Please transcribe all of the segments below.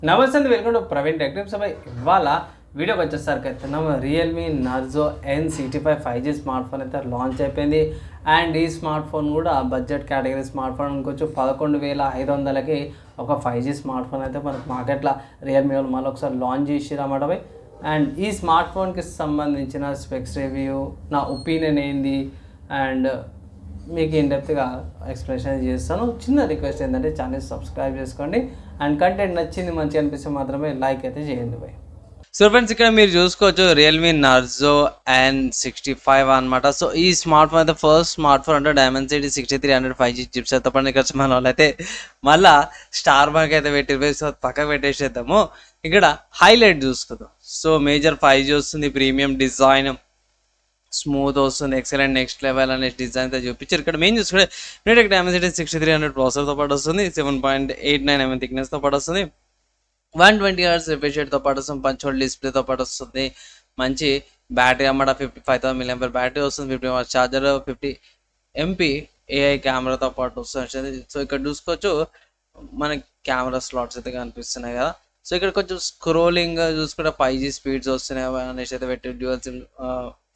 నమస్తే అండి, welcome to Praveen tech tips. ఇవాళ వీడియోకి వచ్చేసరికి అయితే Realme Narzo N65 5G smart phone అయితే లాంచ్ అయిపోయింది. అండ్ ఈ స్మార్ట్ ఫోన్ కూడా బడ్జెట్ కేటగిరీ స్మార్ట్ ఫోన్ అనుకోవచ్చు. 11,500కి ఒక 5G స్మార్ట్ ఫోన్ అయితే మనకు మార్కెట్లో రియల్మీ వాళ్ళు మళ్ళీ ఒకసారి లాంచ్ చేసిరన్నమాట. అండ్ ఈ స్మార్ట్ ఫోన్కి సంబంధించిన స్పెక్స్ రివ్యూ, నా ఒపీనియన్ ఏంది అండ్ మీకు ఇన్డెప్త్గా ఎక్స్ప్లెనేషన్ చేస్తాను. చిన్న రిక్వెస్ట్ ఏంటంటే ఛానల్ సబ్స్క్రైబ్ చేసుకోండి అండ్ కంటెంట్ నచ్చింది మంచి అనిపిస్తే మాత్రమే లైక్ అయితే చేయండి బై. సో ఫ్రెండ్స్, ఇక్కడ మీరు చూసుకోవచ్చు రియల్మీ నార్జో N65 అనమాట. సో ఈ స్మార్ట్ ఫోన్ అయితే ఫస్ట్ స్మార్ట్ ఫోన్ అంటే Dimensity 6300 5G చిప్స్ అయితే పడిన ఇక్కడ మన వాళ్ళు అయితే మళ్ళీ స్టార్ మార్క్ అయితే పెట్టిపోయి సో పక్కకు పెట్టేసేద్దాము. ఇక్కడ హైలైట్ చూసుకుందాం. సో మేజర్ 5G వస్తుంది, ప్రీమియం డిజైన్, స్మూత్ వస్తుంది, ఎక్సలెంట్ నెక్స్ట్ లెవెల్ అనే డిజైన్ అయితే చూపించారు. ఇక్కడ మెయిన్ చూసుకుంటే మీడియాటెక్ Dimensity 6300 ప్రాసెసర్తో పాటు వస్తుంది, 7.89mm థిక్నెస్తో పాటు వస్తుంది, 120 Hz రిఫ్రెష్ రేట్తో పాటు వస్తుంది, పంచ్ హోల్ డిస్ప్లేతో పాటు వస్తుంది, మంచి బ్యాటరీ అన్నమాట 55,000 mAh బ్యాటరీ వస్తుంది, 50 వాట్స్ ఛార్జర్, 50 MP AI కెమెరాతో పాటు వస్తుంది. సో ఇక్కడ చూసుకోవచ్చు మనకి కెమెరా స్లాట్స్ అయితే కనిపిస్తున్నాయి కదా. సో ఇక్కడ కొంచెం స్క్రోలింగ్ చూసుకుంటే 5G స్పీడ్స్ వస్తున్నాయి అనేసి అయితే పెట్టి డ్యూయల్ సిమ్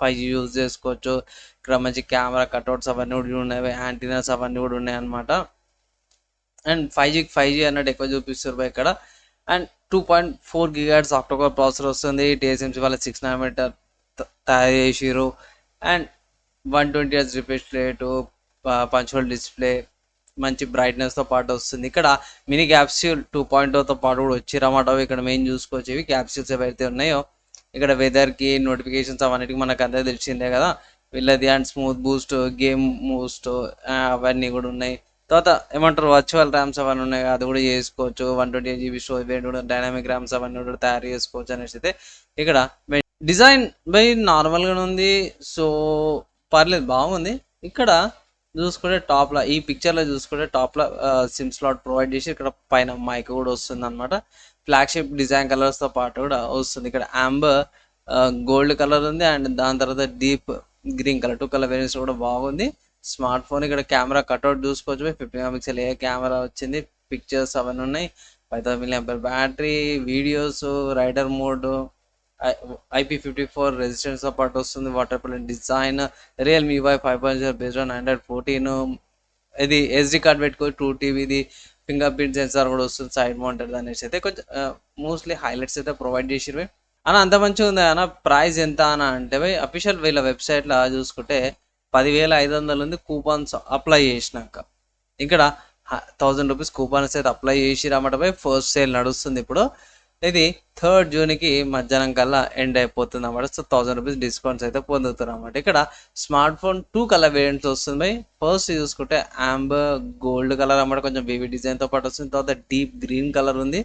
5G యూజ్ చేసుకోవచ్చు. ఇక్కడ మంచి కెమెరా కట్అవుట్స్ అవన్నీ కూడా ఉన్నాయి, యాంటీనాస్ అవన్నీ కూడా ఉన్నాయి అనమాట. అండ్ 5G అన్నట్టు ఎక్కువ చూపిస్తారు ఇక్కడ. అండ్ 2.4 GHz ఆక్టోకోర్ ప్రాసెసర్ వస్తుంది, TSMC వాళ్ళ 6nm తయారు చేసిరు. And 120 Hz refresh rate, punch whole display, మంచి బ్రైట్నెస్తో పాటు వస్తుంది. ఇక్కడ మినీ క్యాప్స్యూల్ 2.0తో పాటు కూడా వచ్చిరన్నమాట. ఇక్కడ మెయిన్ చూసుకోవచ్చు ఇవి క్యాప్స్యూల్స్ ఏవైతే ఉన్నాయో. ఇక్కడ వెదర్కి నోటిఫికేషన్స్ అవన్నిటికి మనకు అంతా తెలిసిందే కదా వీళ్ళది. And smooth Boost, game Boost అవన్నీ కూడా ఉన్నాయి. తర్వాత ఏమంటారు వర్చువల్ ర్యామ్స్ అవన్నీ ఉన్నాయి, అది కూడా చేసుకోవచ్చు. 128 GB స్టోరేజ్ వేరియంట్ కూడా, డైనామిక్ ర్యామ్స్ అవన్నీ కూడా తయారు చేసుకోవచ్చు అనేసి అయితే ఇక్కడ డిజైన్ బై నార్మల్గానే ఉంది. సో పర్లేదు, బాగుంది. ఇక్కడ చూసుకుంటే టాప్లో ఈ పిక్చర్లో చూసుకుంటే టాప్లో సిమ్ స్లాట్ ప్రొవైడ్ చేసి ఇక్కడ పైన మైక్ కూడా వస్తుంది అనమాట. ఫ్లాగ్షిప్ డిజైన్ కలర్స్తో పాటు కూడా వస్తుంది. ఇక్కడ ఆంబర్ గోల్డ్ కలర్ ఉంది అండ్ దాని తర్వాత deep green colour, 2 colour variants కూడా బాగుంది స్మార్ట్ ఫోన్. ఇక్కడ కెమెరా కట్అవుట్ చూసుకోవచ్చు, 50 MP ఏ కెమెరా వచ్చింది, పిక్చర్స్ అవన్నీ ఉన్నాయి, 5,000 mAh battery, videos, rider mode, IP54 రెసిస్టెన్స్తో పాటు వస్తుంది, water proof design, Realme UI 5.0 based on Android 14. ఇది SD కార్డ్ పెట్టుకో 2TB, ఇది ఫింగర్ ప్రింట్ సెన్సార్ కూడా వస్తుంది, సైడ్ మౌంటెడ్ అనేసి అయితే కొంచెం మోస్ట్లీ హైలైట్స్ అయితే ప్రొవైడ్ చేసిరు అన్న. అంత మంచిగా ఉంది అన్న. ప్రైస్ ఎంత అన్న అంటే అఫీషియల్ వీళ్ళ వెబ్సైట్లో చూసుకుంటే 10,500 ఉంది కూపన్స్ అప్లై చేసినాక. ఇక్కడ 1000 రూపీస్ కూపన్స్ అయితే అప్లై చేసిరన్నమాట. ఫస్ట్ సేల్ నడుస్తుంది ఇప్పుడు. ఇది 3rd జూన్కి మధ్యాహ్నం కల్లా ఎండ్ అయిపోతుంది అన్నమాట. సో 1000 రూపీస్ డిస్కౌంట్స్ అయితే పొందుతారు అన్నమాట. ఇక్కడ స్మార్ట్ ఫోన్ 2 కలర్ వేరియంట్స్ వస్తుంది. ఫస్ట్ చూసుకుంటే ఆంబర్ గోల్డ్ కలర్ అన్నమాట, కొంచెం బేబీ డిజైన్తో పాటు వస్తుంది. తర్వాత డీప్ గ్రీన్ కలర్ ఉంది.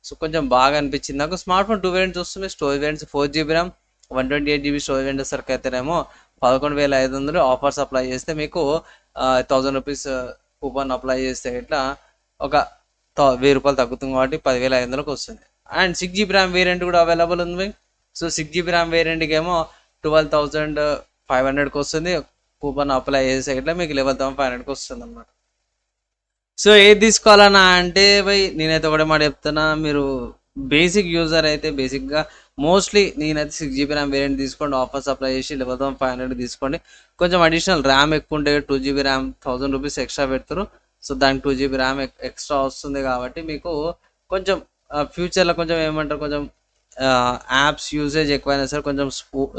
సో కొంచెం బాగా అనిపించింది నాకు. స్మార్ట్ ఫోన్ 2 వేరియంట్స్ వస్తుంది. Storage variants 4GB RAM, 128 GB storage variant సరికి అయితేనేమో 11,500. ఆఫర్స్ అప్లై చేస్తే మీకు 1000 రూపీస్ కూపన్ అప్లై చేస్తే ఇట్లా ఒక 1000 రూపాయలు తగ్గుతుంది కాబట్టి 10,500కి వస్తుంది. అండ్ 6GB ర్యామ్ వేరియంట్ కూడా అవైలబుల్ ఉంది. సో 6GB ర్యామ్ వేరియంట్కి ఏమో 12,500కి వస్తుంది. కూపన్ అప్లై చేస్తే ఇట్లా మీకు 11,500కి వస్తుంది అన్నమాట. సో ఏది తీసుకోవాలన్నా అంటే నేనైతే ఒకటే మాట చెప్తున్నా, మీరు బేసిక్ యూజర్ అయితే బేసిక్గా మోస్ట్లీ నేనైతే 6GB ర్యామ్ వేరియంట్ తీసుకోండి. ఆఫర్స్ అప్లై చేసి 11,500 తీసుకోండి. కొంచెం అడిషనల్ ర్యామ్ ఎక్కువ ఉంటే 2GB ర్యామ్ 1000 రూపీస్ ఎక్స్ట్రా పెడతారు. సో దానికి 2GB ర్యామ్ ఎక్స్ట్రా వస్తుంది కాబట్టి మీకు కొంచెం ఫ్యూచర్లో కొంచెం ఏమంటారు కొంచెం యాప్స్ యూసేజ్ ఎక్కువైనా సరే కొంచెం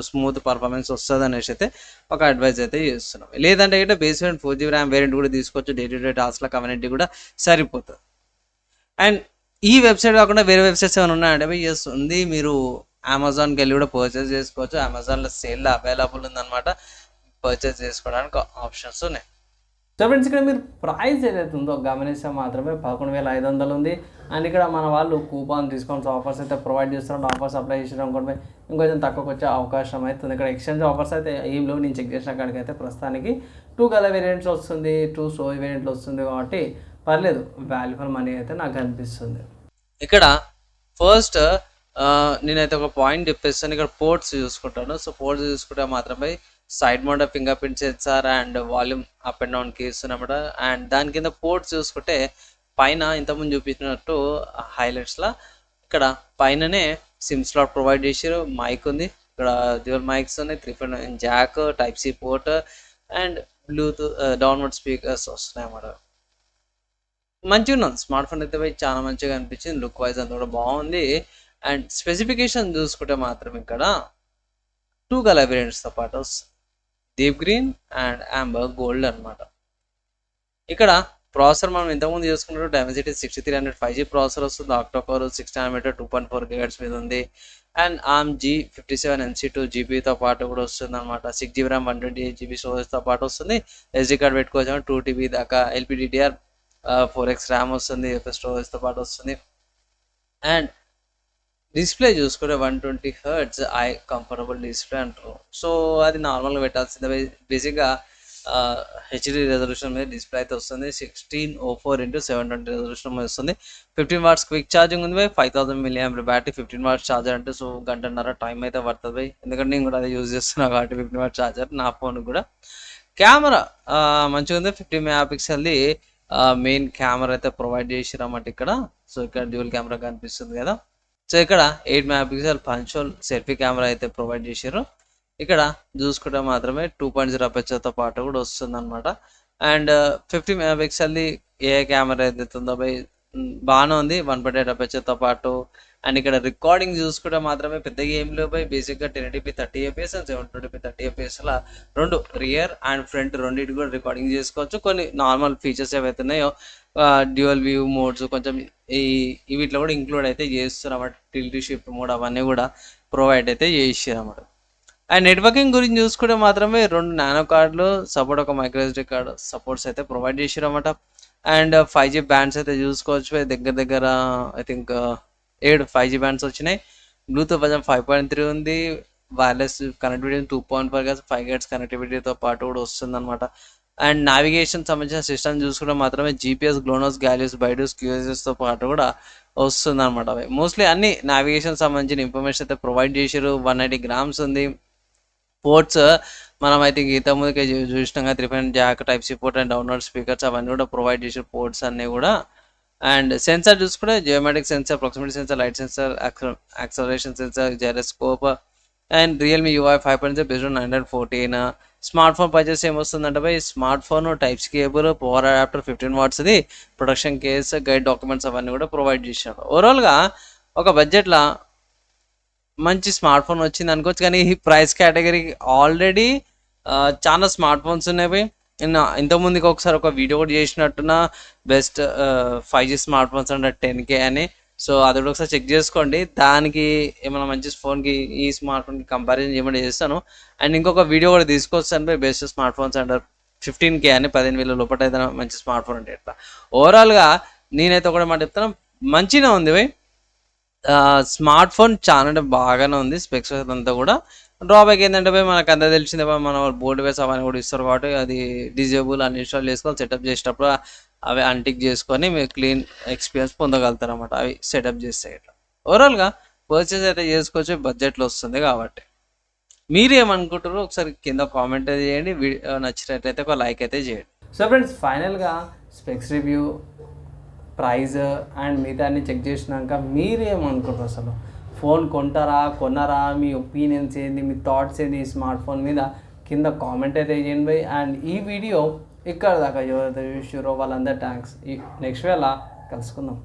స్మూత్ పర్ఫార్మెన్స్ వస్తుంది అనేసి అయితే ఒక అడ్వైజ్ అయితే చేస్తున్నాం. లేదంటే అయితే బేసిక్ 4GB ర్యామ్ వేరియంట్ కూడా తీసుకోవచ్చు. డే టు డే టాస్క్ల కమ్యూనిటీ కూడా సరిపోతుంది. అండ్ ఈ వెబ్సైట్ కాకుండా వేరే వెబ్సైట్స్ ఏమైనా ఉన్నాయంటే ఎస్ ఉంది. మీరు అమెజాన్కి వెళ్ళి కూడా పర్చేస్ చేసుకోవచ్చు. అమెజాన్లో సేల్లో అవైలబుల్ ఉందన్నమాట. పర్చేస్ చేసుకోవడానికి ఆప్షన్స్ ఉన్నాయి. సో ఫ్రెండ్స్, ఇక్కడ మీరు ప్రైస్ ఏదైతే ఉందో గమనిస్తే మాత్రమే 11,500 ఉంది. అండ్ ఇక్కడ మన వాళ్ళు కూపన్ డిస్కౌంట్స్ ఆఫర్స్ అయితే ప్రొవైడ్ చేస్తున్నారు. ఆఫర్స్ అప్లై చేసిన అనుకోండి ఇంకొంచెం తక్కువకి వచ్చే అవకాశం అవుతుంది. ఇక్కడ ఎక్స్చేంజ్ ఆఫర్స్ అయితే ఏం లేవు. నేను చెక్ చేసిన కాడికి అయితే ప్రస్తుతానికి 2 కలర్ వేరియంట్స్ వస్తుంది, 2 స్టోరేజ్ వేరియంట్లు వస్తుంది కాబట్టి పర్లేదు, వాల్యూ ఫర్ మనీ అయితే నాకు అనిపిస్తుంది. ఇక్కడ ఫస్ట్ నేనైతే ఒక పాయింట్ చెప్పేస్తాను. ఇక్కడ పోర్ట్స్ చూసుకుంటాను. సో పోర్ట్స్ చూసుకుంటే మాత్రమే side mount finger print censor and volume up and down keys అన్నమాట. అండ్ దాని కింద పోర్ట్స్ చూసుకుంటే పైన ఇంతకుముందు చూపించినట్టు హైలైట్స్లో ఇక్కడ పైననే సిమ్ స్లాట్ ప్రొవైడ్ చేసారు, మైక్ ఉంది, ఇక్కడ డ్యూయల్ మైక్స్ ఉన్నాయి, 3.9 jack, type C port and bluetooth downward speakers వస్తున్నాయి అన్నమాట. మంచిగా ఉన్నది స్మార్ట్ ఫోన్ అయితే పోయి చాలా మంచిగా అనిపించింది, లుక్ వైజ్ అంతా కూడా బాగుంది. అండ్ స్పెసిఫికేషన్ చూసుకుంటే మాత్రం ఇక్కడ 2 కలర్ వేరియంట్స్తో పాటు deep green and Amber gold అనమాట. ఇక్కడ ప్రాసెసర్ మనం ఇంతకుముందు చూసుకున్నట్టు డైమెన్సిటీ 6300 5G ప్రాసెసర్ వస్తుంది, ఆక్టోకోర్ 6 nm 2.4 GHz మీద ఉంది. అండ్ ARM G57 NC2 GBతో పాటు కూడా వస్తుంది అనమాట. 6GB RAM 128GB స్టోరేజ్తో పాటు వస్తుంది. SD కార్డ్ పెట్టుకోవచ్చు, 2TB దాకా LPDDR 4X RAM వస్తుంది, స్టోరేజ్తో పాటు వస్తుంది. అండ్ డిస్ప్లే చూసుకుంటే 120 Hz ఐ కంఫర్టబుల్ డిస్ప్లే అంటారు. సో అది నార్మల్గా పెట్టాల్సిందే. బేసిక్గా హెచ్డి రెజల్యూషన్ మీద డిస్ప్లే అయితే వస్తుంది. 1604x720 రెజల్యూషన్ మీద వస్తుంది. 15 watts క్విక్ ఛార్జింగ్ ఉంది. 5000 mAh బ్యాటరీ, 15 watts ఛార్జర్ అంటే సో గంటన్నర టైం అయితే పడుతుంది. ఎందుకంటే నేను కూడా అదే యూజ్ చేస్తున్నా కాబట్టి 15 watts ఛార్జర్ నా ఫోన్ కూడా. కెమెరా మంచిగా ఉంది. 50 MP మెయిన్ కెమెరా అయితే ప్రొవైడ్ చేసిరు అన్నమాట ఇక్కడ. సో ఇక్కడ డ్యూయల్ కెమెరా కనిపిస్తుంది కదా. సో ఇక్కడ 8 MP punch whole selfie camera అయితే ప్రొవైడ్ చేశారు. ఇక్కడ చూసుకుంటే మాత్రమే 2.0 అపర్చర్తో పాటు కూడా వస్తుంది అనమాట. అండ్ 50 MP ఏ కెమెరా ఏదైతే ఉందో బాగానే ఉంది, 1.8 అపర్చర్తో పాటు. అండ్ ఇక్కడ రికార్డింగ్ చూసుకుంటే మాత్రమే పెద్దగా ఏం లేవు బేసిక్గా 1080p 30fps and 720p 30fps లా రెండు రియర్ అండ్ ఫ్రంట్ రెండింటి కూడా రికార్డింగ్ చేసుకోవచ్చు. కొన్ని నార్మల్ ఫీచర్స్ ఏవైతే ఉన్నాయో డ్యూయల్ వ్యూ మోడ్స్ కొంచెం వీటిలో కూడా ఇంక్లూడ్ అయితే చేస్తారు అన్నమాట. టిల్ట్ షిఫ్ట్ మోడ్ అవన్నీ కూడా ప్రొవైడ్ అయితే చేసారు అన్నమాట. అండ్ నెట్వర్కింగ్ గురించి చూసుకుంటే మాత్రమే 2 నానో కార్డులు సపోర్ట్, ఒక మైక్రోఎస్డి కార్డ్ సపోర్ట్స్ అయితే ప్రొవైడ్ చేసారు అన్నమాట. అండ్ 5G బ్యాండ్స్ అయితే చూసుకోవచ్చు. దగ్గర ఐ థింక్ 7 5G బ్యాండ్స్ వచ్చినాయి. బ్లూటూత్ వర్జన్ 5.3 ఉంది. వైర్లెస్ కనెక్టివిటీ 2.4 5 GHz కనెక్టివిటీతో పాటు కూడా వస్తుంది అనమాట. అండ్ నావిగేషన్ సంబంధించిన సిస్టమ్ చూసుకుంటే మాత్రమే GPS, గ్లోనోస్, గ్యాలియస్, బైడూస్, QoSతో పాటు కూడా వస్తుంది అనమాట. మోస్ట్లీ అన్ని నావిగేషన్ సంబంధించిన ఇన్ఫర్మేషన్ అయితే ప్రొవైడ్ చేసారు. 190 grams ఉంది. పోర్ట్స్ మనం అయితే ఇంతకుముందుకే చూసినాం, 3.9 jack, type C port and download speakers అవన్నీ కూడా ప్రొవైడ్ చేసారు పోర్ట్స్ అన్నీ కూడా. అండ్ సెన్సార్ చూసుకుంటే geometric sensor, proximity sensor, light sensor, acceleration sensor, gyroscope and Realme UI 5.0 based on 914. Smart phone purchase ఏమొస్తుందంటే smart phone, types cable, power adapter, 15 wattsది, production case, guide documents అవన్నీ కూడా provide చేశారు. ఓవరాల్గా ఒక బడ్జెట్లో మంచి స్మార్ట్ ఫోన్ వచ్చింది అనుకోవచ్చు. కానీ ఈ ప్రైస్ కేటగిరీ ఆల్రెడీ చాలా స్మార్ట్ ఫోన్స్ ఉన్నాయి. ఇంతకుముందుకు ఒకసారి ఒక వీడియో కూడా చేసినట్టున బెస్ట్ 5G స్మార్ట్ ఫోన్స్ అంటే 10K అని. సో అది కూడా ఒకసారి చెక్ చేసుకోండి. దానికి ఏమైనా మంచి ఫోన్కి ఈ స్మార్ట్ ఫోన్కి కంపారిజన్ చేయమని చేస్తాను. అండ్ ఇంకొక వీడియో కూడా తీసుకొస్తాను బెస్ట్ స్మార్ట్ ఫోన్స్ అంటారు 15K అని, 15,000 లోపల ఏదైనా మంచి స్మార్ట్ ఫోన్ అంటే ఎట్లా. ఓవరాల్గా నేనైతే ఒకటే మాట చెప్తాను, మంచిగా ఉంది స్మార్ట్ ఫోన్ చాలా అంటే బాగానే ఉంది. స్పెక్స్ అంతా కూడా డ్రాబ్యాక్ ఏంటంటే మనకు అంతా తెలిసిందే, మన బోర్డు వేస్ అవన్నీ కూడా ఇస్తారు కాబట్టి అది డిజేబుల్ అన్ఇన్స్టాల్ చేసుకోవాలి. సెటప్ చేసేటప్పుడు అవి అన్టిక్ చేసుకొని మీరు క్లీన్ ఎక్స్పీరియన్స్ పొందగలుగుతారు అన్నమాట అవి సెటప్ చేస్తే. ఇట్లా ఓవరాల్గా పర్చేస్ అయితే చేసుకోవచ్చు, బడ్జెట్లో వస్తుంది కాబట్టి. మీరు ఏమనుకుంటారో ఒకసారి కింద కామెంట్ అయితే చేయండి. వీడియో నచ్చినట్లయితే ఒక లైక్ అయితే చేయండి. సో ఫ్రెండ్స్, ఫైనల్గా స్పెక్స్ రివ్యూ, ప్రైజ్ అండ్ మిగతా అన్ని చెక్ చేసినాక మీరేమనుకుంటారు, అసలు ఫోన్ కొనరా, మీ ఒపీనియన్స్ ఏంది, మీ థాట్స్ ఏంది ఈ స్మార్ట్ ఫోన్ మీద కింద కామెంట్ అయితే చేయండి. అండ్ ఈ వీడియో ఇక్కడ దాకా ఎవరైతే చూసారో వాళ్ళందరూ థ్యాంక్స్. నెక్స్ట్ వేళ కలుసుకుందాం.